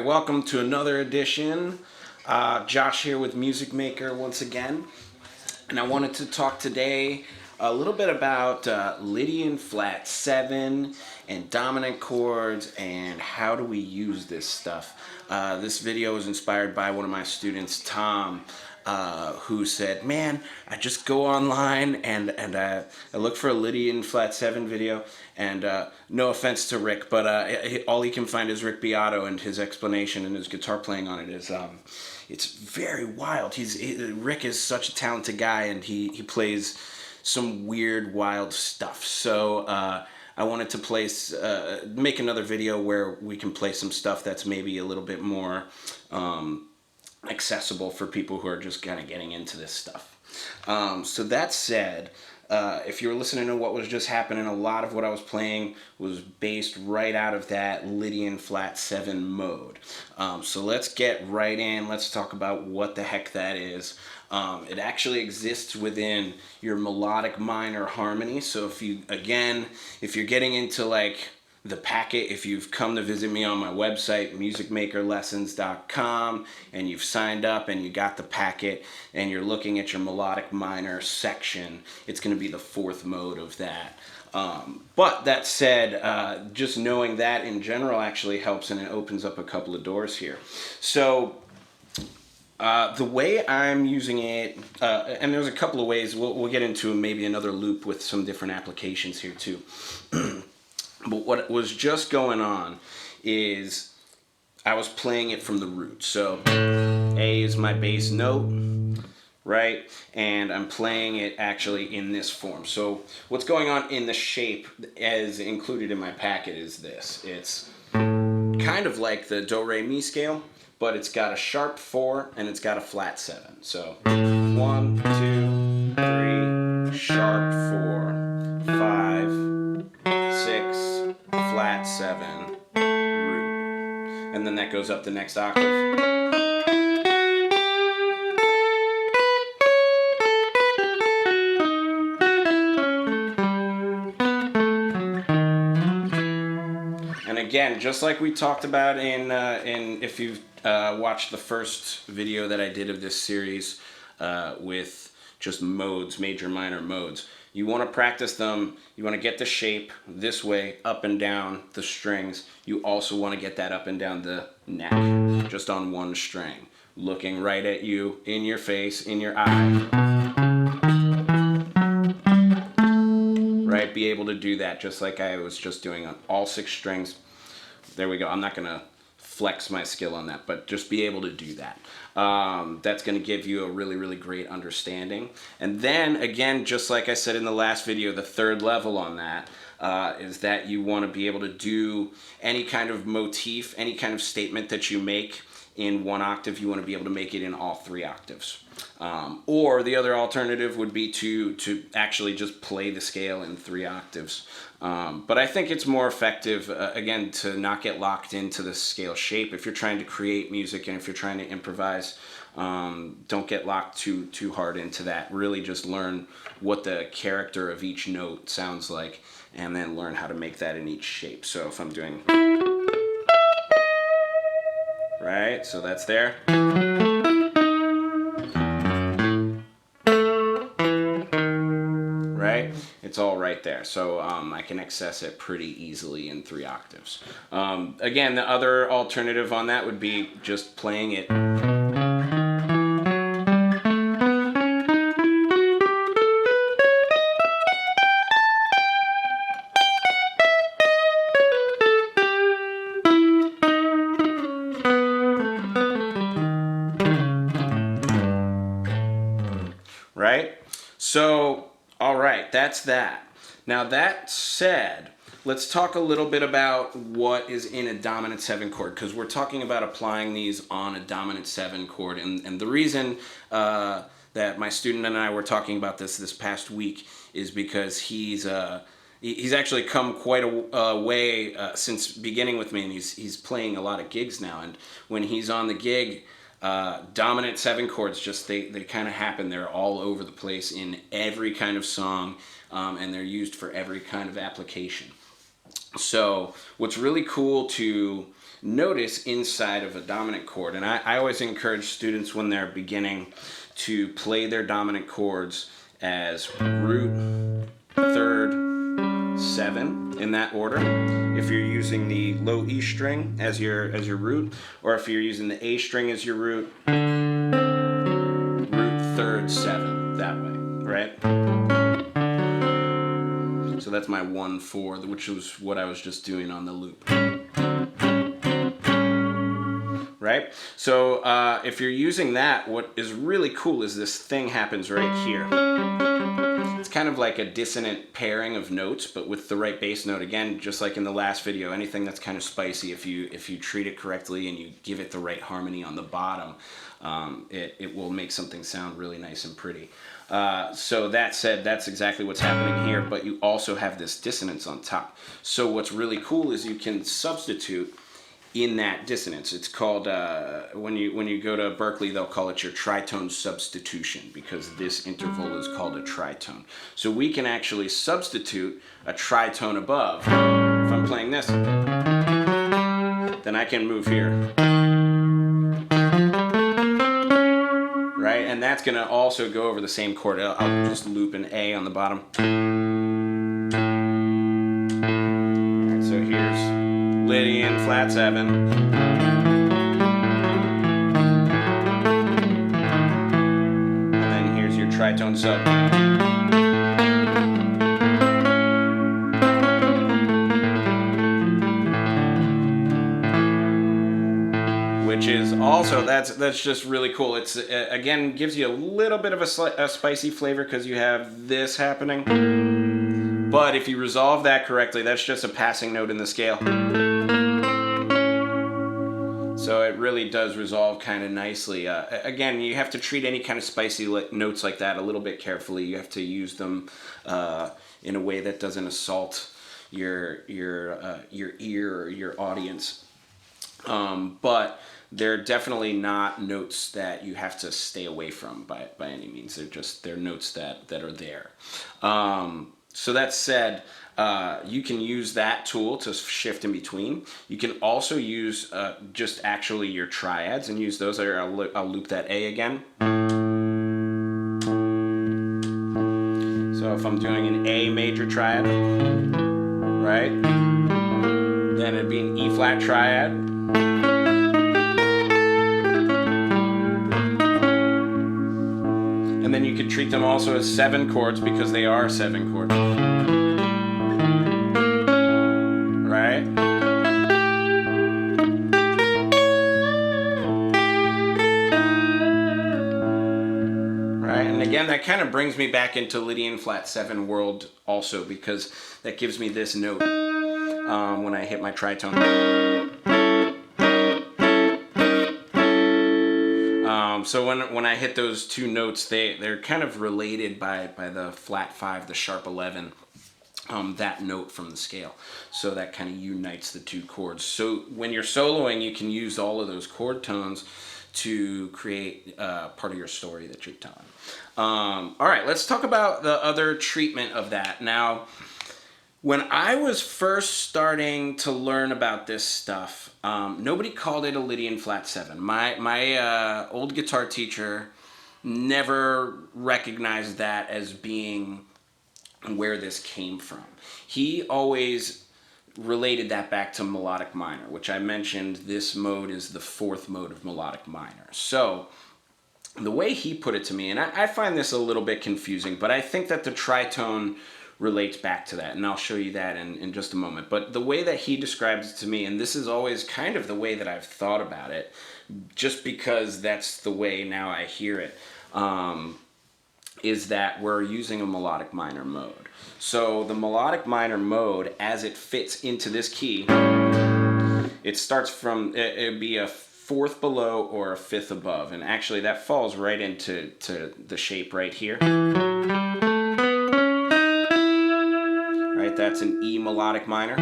Welcome to another edition. Josh here with Music Maker once again. And I wanted to talk today a little bit about Lydian flat 7 and dominant chords and how do we use this stuff. This video was inspired by one of my students, Tom, who said, man, I just go online and I look for a Lydian flat 7 video, and no offense to Rick, but all he can find is Rick Beato, and his explanation and his guitar playing on it is it's very wild. Rick is such a talented guy, and he plays some weird, wild stuff. So I wanted to make another video where we can play some stuff that's maybe a little bit more accessible for people who are just kind of getting into this stuff. So that said, if you were listening to what was just happening, a lot of what I was playing was based right out of that Lydian flat 7 mode. So let's get right in. Let's talk about what the heck that is. It actually exists within your melodic minor harmony. So if you're getting into like the packet, if you've come to visit me on my website, musicmakerlessons.com, and you've signed up and you got the packet and you're looking at your melodic minor section, it's going to be the 4th mode of that. But that said, just knowing that in general actually helps, and it opens up a couple of doors here. So the way I'm using it, and there's a couple of ways, we'll get into maybe another loop with some different applications here too. But what was just going on is I was playing it from the root. So A is my bass note, right? And I'm playing it actually in this form. So what's going on in the shape as included in my packet is this. It's kind of like the Do-Re-Mi scale, but it's got a sharp 4 and it's got a flat 7. So 1, 2, 3, sharp 4, 5, 6, flat 7, root. And then that goes up the next octave. again, just like we talked about in if you've watched the first video that I did of this series with just modes, major minor modes. You want to practice them. You want to get the shape this way, up and down the strings. You also want to get that up and down the neck, just on one string, looking right at you, in your face, in your eye. Right? Be able to do that just like I was just doing on all 6 strings. There we go. I'm not going to flex my skill on that, but just be able to do that. That's going to give you a really, really great understanding. And then again, just like I said in the last video, the third level on that is that you want to be able to do any kind of motif, any kind of statement that you make in 1 octave, you want to be able to make it in all 3 octaves. Or the other alternative would be to actually just play the scale in 3 octaves. But I think it's more effective, again, to not get locked into the scale shape. If you're trying to create music and if you're trying to improvise, don't get locked too hard into that. Really just learn what the character of each note sounds like and then learn how to make that in each shape. So if I'm doing... Right, so that's there. Right, it's all right there. So I can access it pretty easily in 3 octaves. Again, the other alternative on that would be just playing it. Right? So, all right, that's that. Now that said, let's talk a little bit about what is in a dominant 7 chord, because we're talking about applying these on a dominant 7 chord. And the reason that my student and I were talking about this past week is because he's actually come quite a way since beginning with me, and he's playing a lot of gigs now. And when he's on the gig, dominant 7 chords, just they kind of happen. They're all over the place in every kind of song, and they're used for every kind of application. So what's really cool to notice inside of a dominant chord, and I always encourage students when they're beginning to play their dominant chords as root, third, 7 in that order. If you're using the low E string as your root, or if you're using the A string as your root, third, 7 that way, right? So that's my 1/4, which was what I was just doing on the loop. Right? So if you're using that, what is really cool is this thing happens right here. It's kind of like a dissonant pairing of notes, but with the right bass note. Again, just like in the last video, anything that's kind of spicy, if you treat it correctly and you give it the right harmony on the bottom, it will make something sound really nice and pretty. So that said, that's exactly what's happening here, but you also have this dissonance on top. So what's really cool is you can substitute in that dissonance. It's called, when you go to Berkeley, they'll call it your tritone substitution, because this interval is called a tritone. So we can actually substitute a tritone above. If I'm playing this, then I can move here. Right? And that's going to also go over the same chord. I'll just loop an A on the bottom. All right, so here's Lydian, flat 7. And then here's your tritone sub. Which is also, that's just really cool. It's, again, gives you a little bit of a spicy flavor because you have this happening. But if you resolve that correctly, that's just a passing note in the scale. So it really does resolve kind of nicely. Again, you have to treat any kind of spicy notes like that a little bit carefully. You have to use them in a way that doesn't assault your ear or your audience. But they're definitely not notes that you have to stay away from by any means. They're notes that are there. So that said, you can use that tool to shift in between. You can also use just actually your triads and use those. I'll loop that A again. So if I'm doing an A major triad, right? Then it'd be an E flat triad. And then you could treat them also as 7 chords because they are 7 chords. Right? Right, and again, that kind of brings me back into Lydian flat 7 world also, because that gives me this note when I hit my tritone. So when I hit those two notes, they're kind of related by the flat 5, the sharp 11. That note from the scale. So that kind of unites the two chords. So when you're soloing, you can use all of those chord tones to create part of your story that you're telling. All right, let's talk about the other treatment of that. Now, when I was first starting to learn about this stuff, nobody called it a Lydian flat 7. My old guitar teacher never recognized that as being where this came from. He always related that back to melodic minor, which I mentioned this mode is the 4th mode of melodic minor. So the way he put it to me, and I find this a little bit confusing, but I think that the tritone relates back to that, and I'll show you that in just a moment. But the way that he describes it to me, and this is always kind of the way that I've thought about it, just because that's the way now I hear it, is that we're using a melodic minor mode. So the melodic minor mode, as it fits into this key, it starts from, it'd be a 4th below or a 5th above. And actually that falls right into the shape right here. Right, that's an E melodic minor.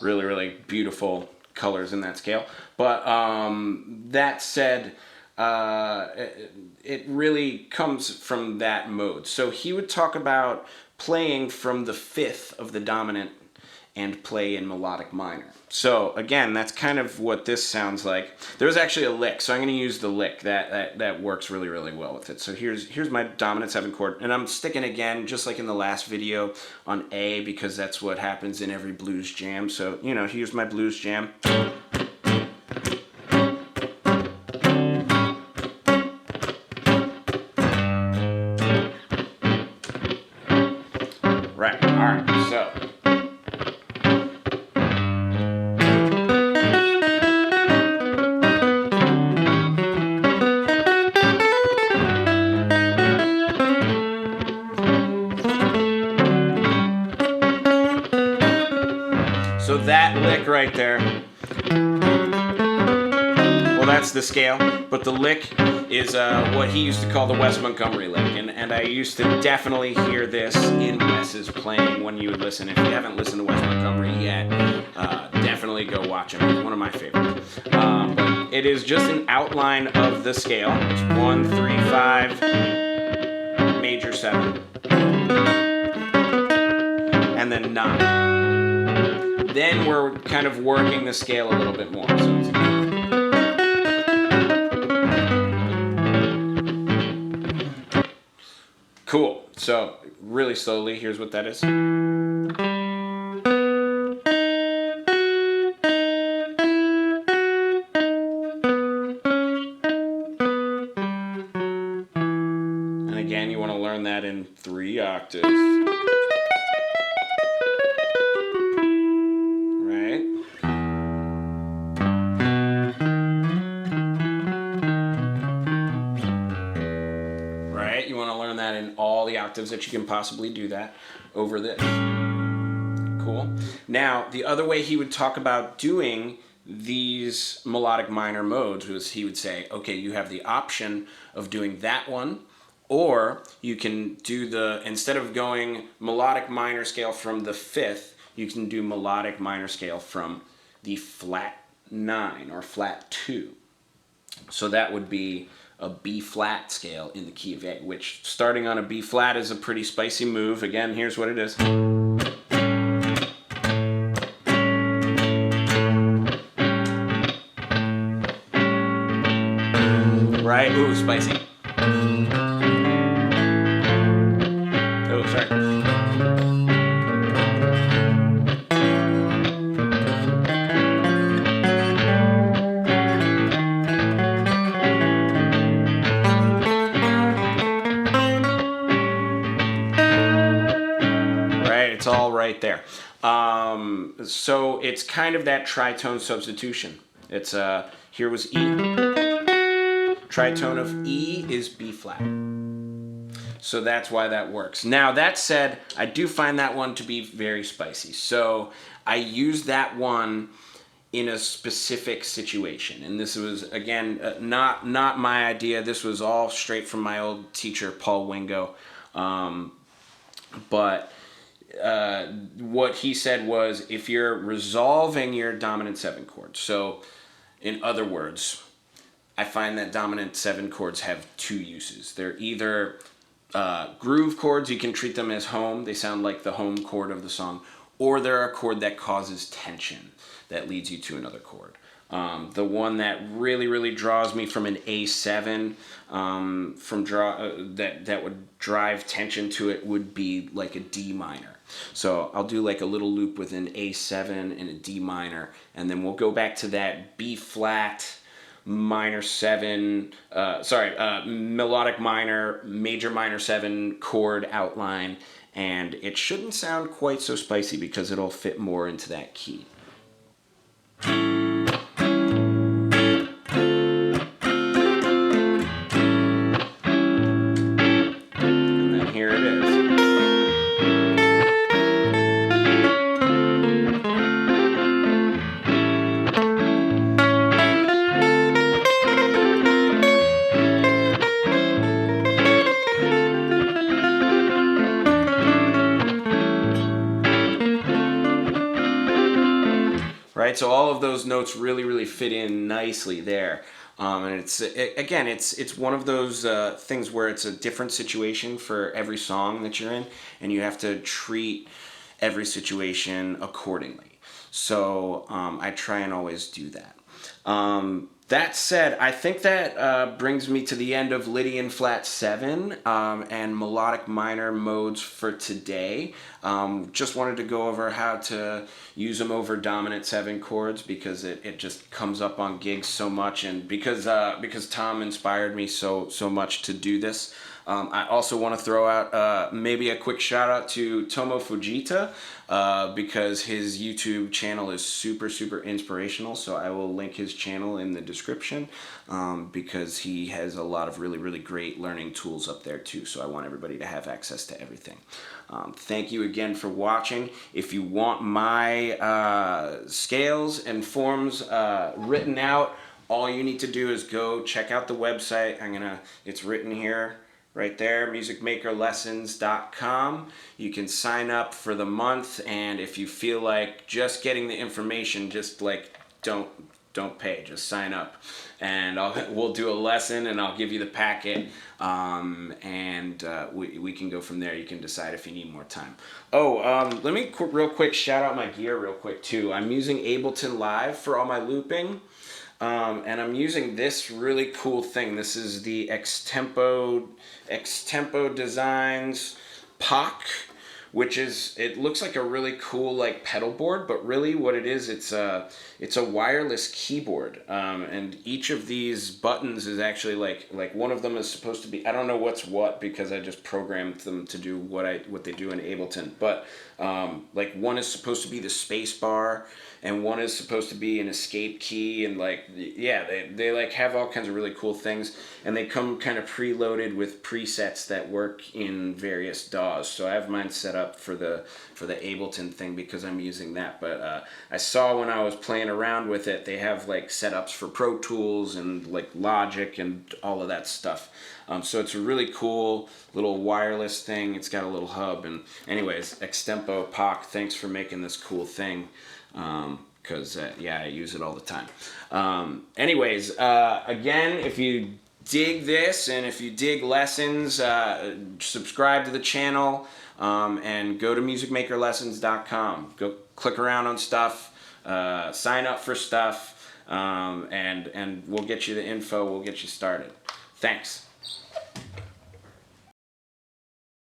Really beautiful colors in that scale. But that said, it really comes from that mode. So he would talk about playing from the 5th of the dominant and play in melodic minor. So again, that's kind of what this sounds like. There's actually a lick, so I'm going to use the lick. That works really well with it. So here's my dominant 7 chord, and I'm sticking again, just like in the last video, on A, because that's what happens in every blues jam. So, you know, here's my blues jam. Right, alright, so that lick right there, well, that's the scale, but the lick is what he used to call the Wes Montgomery lick, and I used to definitely hear this in Wes's playing when you would listen. If you haven't listened to Wes Montgomery yet, definitely go watch him. He's one of my favorites. But it is just an outline of the scale. It's 1, 3, 5, major 7, and then 9. Then we're kind of working the scale a little bit more. So cool. So really slowly, here's what that is. And again, you want to learn that in 3 octaves. Octaves that you can possibly do that over this. Cool. Now, the other way he would talk about doing these melodic minor modes was he would say, okay, you have the option of doing that one Or you can do instead of going melodic minor scale from the 5th, you can do melodic minor scale from the flat 9 or flat 2. So that would be a B flat scale in the key of A, which starting on a B flat is a pretty spicy move. Again, here's what it is. Right? Ooh, spicy. Oh, sorry. It's all right there. So it's kind of that tritone substitution. It's here was E. Tritone of E is B flat. So that's why that works. Now that said, I do find that one to be very spicy. So I use that one in a specific situation. And this was, again, not my idea. This was all straight from my old teacher, Paul Wingo. But what he said was, if you're resolving your dominant 7 chord, so in other words, I find that dominant 7 chords have 2 uses. They're either groove chords, you can treat them as home, they sound like the home chord of the song, or they're a chord that causes tension that leads you to another chord. The one that really draws me from an A7, that would drive tension to it, would be like a D minor. So I'll do like a little loop with an A7 and a D minor, and then we'll go back to that B flat minor 7, melodic minor, major minor 7 chord outline, and it shouldn't sound quite so spicy because it'll fit more into that key. And then here it is. Right, so all of those notes really fit in nicely there, and it's one of those things where it's a different situation for every song that you're in, and you have to treat every situation accordingly. So I try and always do that. That said, I think that brings me to the end of Lydian flat 7 and melodic minor modes for today. Just wanted to go over how to use them over dominant 7 chords because it just comes up on gigs so much, and because Tom inspired me so much to do this. I also want to throw out maybe a quick shout out to Tomo Fujita because his YouTube channel is super inspirational. So I will link his channel in the description because he has a lot of really great learning tools up there too. So I want everybody to have access to everything. Thank you again for watching. If you want my scales and forms written out, all you need to do is go check out the website. It's written here. Right there, musicmakerlessons.com. You can sign up for the month, and if you feel like just getting the information, just like don't pay, just sign up, and we'll do a lesson, and I'll give you the packet, and we can go from there. You can decide if you need more time. Let me real quick shout out my gear real quick too. I'm using Ableton Live for all my looping. And I'm using this really cool thing. This is the Extempo Designs POC, which it looks like a really cool like pedal board, but really what it is, it's a wireless keyboard. And each of these buttons is actually like one of them is supposed to be, I don't know what's what because I just programmed them to do what they do in Ableton, but like one is supposed to be the space bar, and one is supposed to be an escape key, and like, yeah, they like have all kinds of really cool things, and they come kind of preloaded with presets that work in various DAWs. So I have mine set up for the Ableton thing because I'm using that. But I saw when I was playing around with it, they have like setups for Pro Tools and like Logic and all of that stuff. So it's a really cool little wireless thing. It's got a little hub. And anyways, Extempo Pac, thanks for making this cool thing. Because yeah, I use it all the time. Anyways, again, if you dig this and if you dig lessons, subscribe to the channel, and go to musicmakerlessons.com. Go click around on stuff, sign up for stuff, and we'll get you the info. We'll get you started. Thanks.